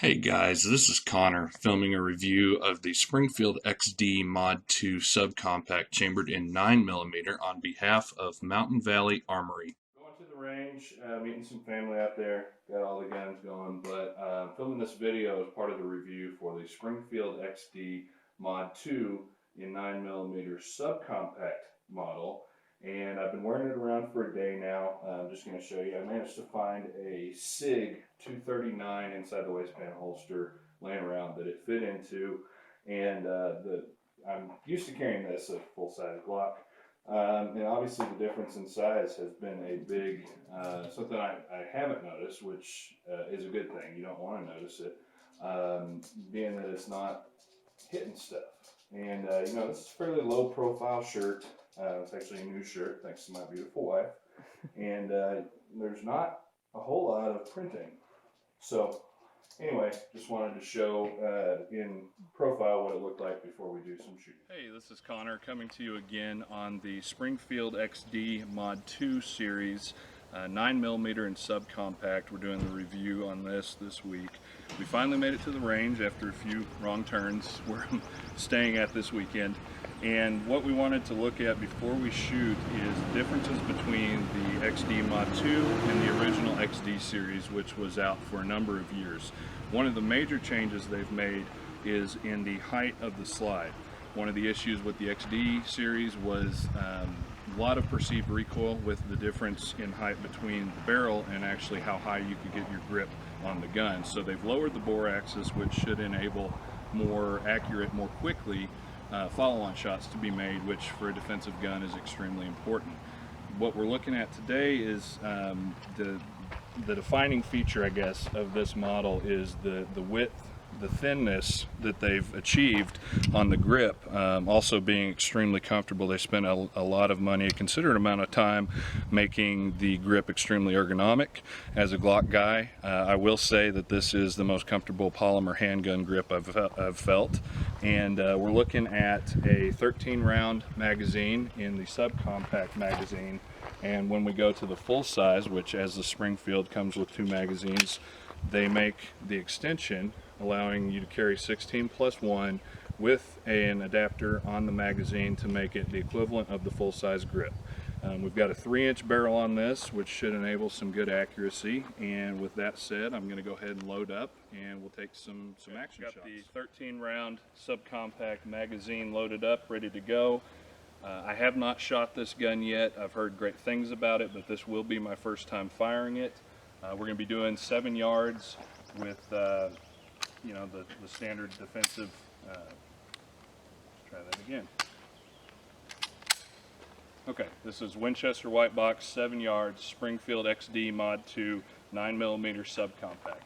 Hey guys, this is Connor filming a review of the Springfield XD Mod 2 subcompact chambered in 9mm on behalf of Mountain Valley Armory. Going to the range, meeting some family out there, got all the guns going, but filming this video as part of the review for the Springfield XD Mod 2 in 9mm subcompact model. And I've been wearing it around for a day now. I'm just going to show you. I managed to find a SIG 239 inside the waistband holster laying around that it fit into. And I'm used to carrying this at full-size Glock. And obviously the difference in size has been a big, something I haven't noticed, which is a good thing. You don't want to notice it, being that it's not hitting stuff. And you know, this is a fairly low profile shirt. It's actually a new shirt, thanks to my beautiful wife. And there's not a whole lot of printing. So anyway, just wanted to show in profile what it looked like before we do some shooting. Hey, this is Connor coming to you again on the Springfield XD Mod 2 series. 9mm and subcompact. We're doing the review on this week. We finally made it to the range after a few wrong turns where I'm staying at this weekend. And what we wanted to look at before we shoot is differences between the XD Mod 2 and the original XD series, which was out for a number of years. One of the major changes they've made is in the height of the slide. One of the issues with the XD series was a lot of perceived recoil with the difference in height between the barrel and actually how high you could get your grip on the gun. So they've lowered the bore axis, which should enable more accurate, more quickly follow-on shots to be made, which for a defensive gun is extremely important. What we're looking at today is the defining feature, I guess, of this model is the width, the thinness that they've achieved on the grip, also being extremely comfortable. They spent a lot of money, a considerate amount of time making the grip extremely ergonomic. As a Glock guy, I will say that this is the most comfortable polymer handgun grip I've felt. And we're looking at a 13-round magazine in the subcompact magazine. And when we go to the full size, which as the Springfield comes with 2 magazines, they make the extension allowing you to carry 16+1 with an adapter on the magazine to make it the equivalent of the full-size grip. We've got a 3-inch barrel on this, which should enable some good accuracy. And with that said, I'm going to go ahead and load up and we'll take some action shots. Got the 13-round subcompact magazine loaded up, ready to go. I have not shot this gun yet. I've heard great things about it, but this will be my first time firing it. We're going to be doing 7 yards with you know, the standard defensive, let's try that again. Okay, this is Winchester White Box, 7 yards, Springfield XD Mod 2, 9mm subcompact.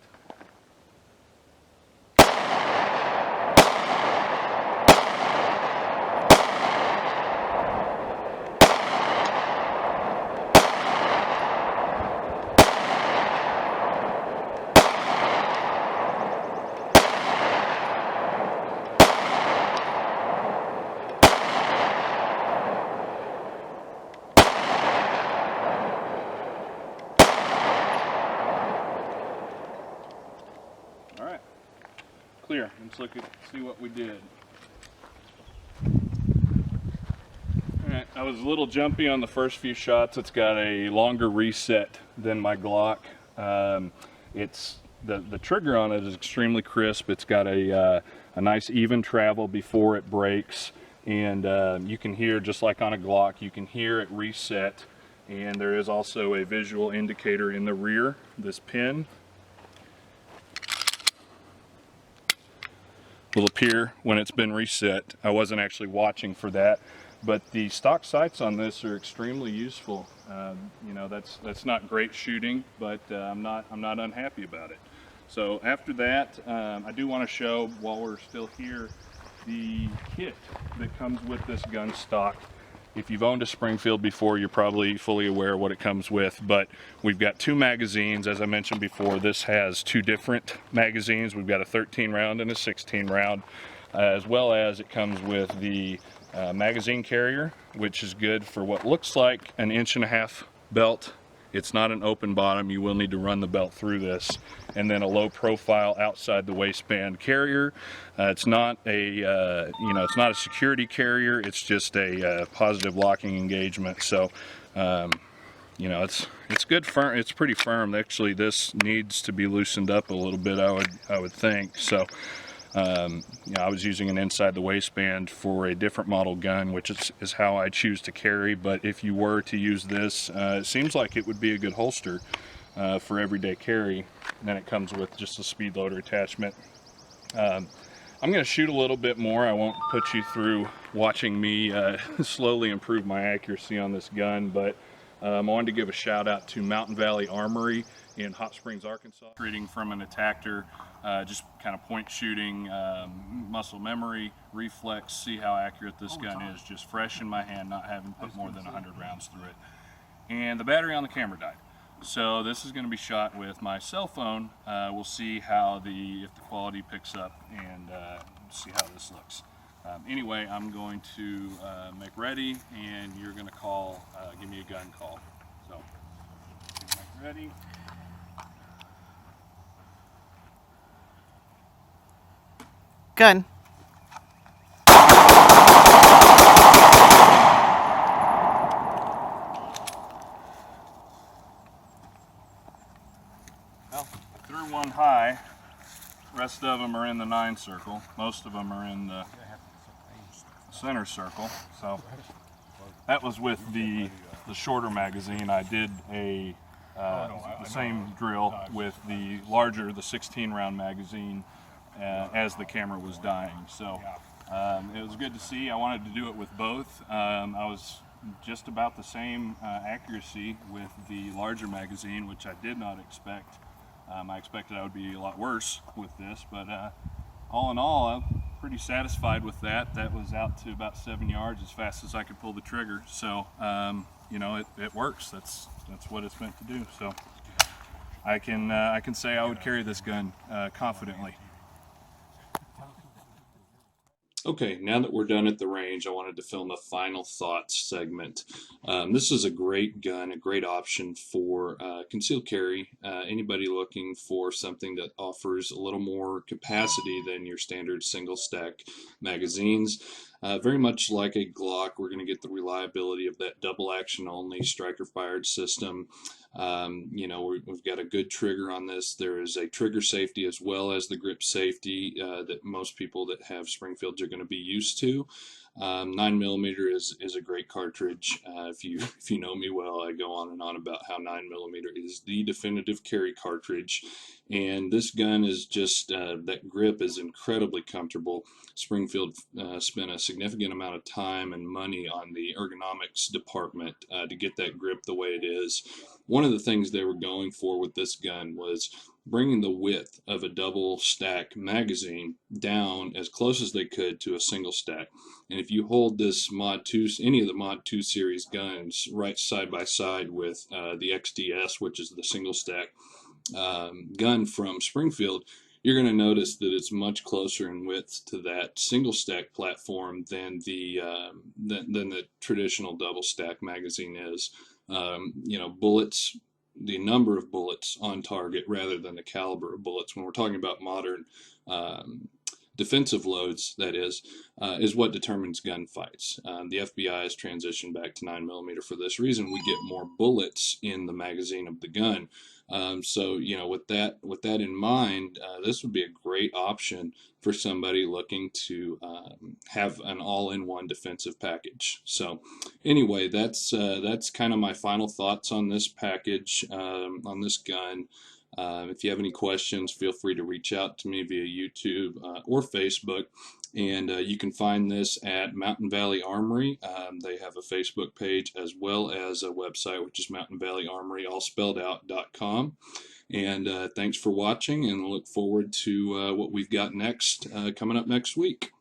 Alright, clear. Let's look at, see what we did. Alright, I was a little jumpy on the first few shots. It's got a longer reset than my Glock. It's the trigger on it is extremely crisp. It's got a nice even travel before it breaks. And you can hear, just like on a Glock, you can hear it reset. And there is also a visual indicator in the rear, this pin. Will appear when it's been reset. I wasn't actually watching for that, but the stock sights on this are extremely useful. You know, that's not great shooting, but I'm not unhappy about it. So after that, I do want to show, while we're still here, the kit that comes with this gun stock. If you've owned a Springfield before, you're probably fully aware of what it comes with, but we've got 2 magazines. As I mentioned before, this has 2 different magazines. We've got a 13-round and a 16-round, as well as it comes with the magazine carrier, which is good for what looks like an 1.5-inch belt It's not an open bottom. You will need to run the belt through this. And then a low profile outside the waistband carrier. It's not a it's not a security carrier. It's just a positive locking engagement. So it's good firm. It's pretty firm. Actually, this needs to be loosened up a little bit, I would think. So I was using an inside the waistband for a different model gun, which is how I choose to carry. But if you were to use this, it seems like it would be a good holster for everyday carry. And then it comes with just a speed loader attachment. I'm going to shoot a little bit more. I won't put you through watching me slowly improve my accuracy on this gun, but I wanted to give a shout out to Mountain Valley Armory in Hot Springs, Arkansas. Reading from an attactor, just kind of point shooting, muscle memory, reflex, see how accurate this gun is, just fresh in my hand, not having put more than 100 rounds through it. And the battery on the camera died. So this is going to be shot with my cell phone. We'll see how if the quality picks up, and see how this looks. Anyway, I'm going to make ready, and you're going to give me a gun call. So, make ready. Gun. Well, I threw one high. Rest of them are in the 9 circle. Most of them are in the center circle. So that was with the shorter magazine. I did the same drill with the larger, the 16 round magazine as the camera was dying. So it was good to see. I wanted to do it with both. I was just about the same accuracy with the larger magazine, which I did not expect. I expected I would be a lot worse with this, but all in all, I'm pretty satisfied with that. That was out to about 7 yards as fast as I could pull the trigger. So, it works. That's what it's meant to do. So, I can say I would carry this gun confidently. Okay, now that we're done at the range, I wanted to film a final thoughts segment. This is a great gun, a great option for concealed carry. Anybody looking for something that offers a little more capacity than your standard single stack magazines. Very much like a Glock, we're going to get the reliability of that double action only striker fired system. We've got a good trigger on this. There is a trigger safety as well as the grip safety that most people that have Springfields are going to be used to. 9mm is a great cartridge. If you know me well, I go on and on about how 9mm is the definitive carry cartridge, and this gun is just that grip is incredibly comfortable. Springfield spent a significant amount of time and money on the ergonomics department to get that grip the way it is. One of the things they were going for with this gun was bringing the width of a double stack magazine down as close as they could to a single stack. And if you hold this Mod2, any of the Mod2 series guns right side by side with the XDS, which is the single stack gun from Springfield, you're going to notice that it's much closer in width to that single stack platform than the traditional double stack magazine is. Bullets, the number of bullets on target rather than the caliber of bullets, when we're talking about modern defensive loads, that is what determines gunfights. The FBI has transitioned back to 9mm for this reason. We get more bullets in the magazine of the gun. With that in mind, this would be a great option for somebody looking to have an all-in-one defensive package. So anyway, that's kind of my final thoughts on this package, on this gun. If you have any questions, feel free to reach out to me via YouTube or Facebook. And you can find this at Mountain Valley Armory. They have a Facebook page as well as a website, which is Mountain Valley Armory, all spelled out.com. And thanks for watching, and look forward to what we've got next, coming up next week.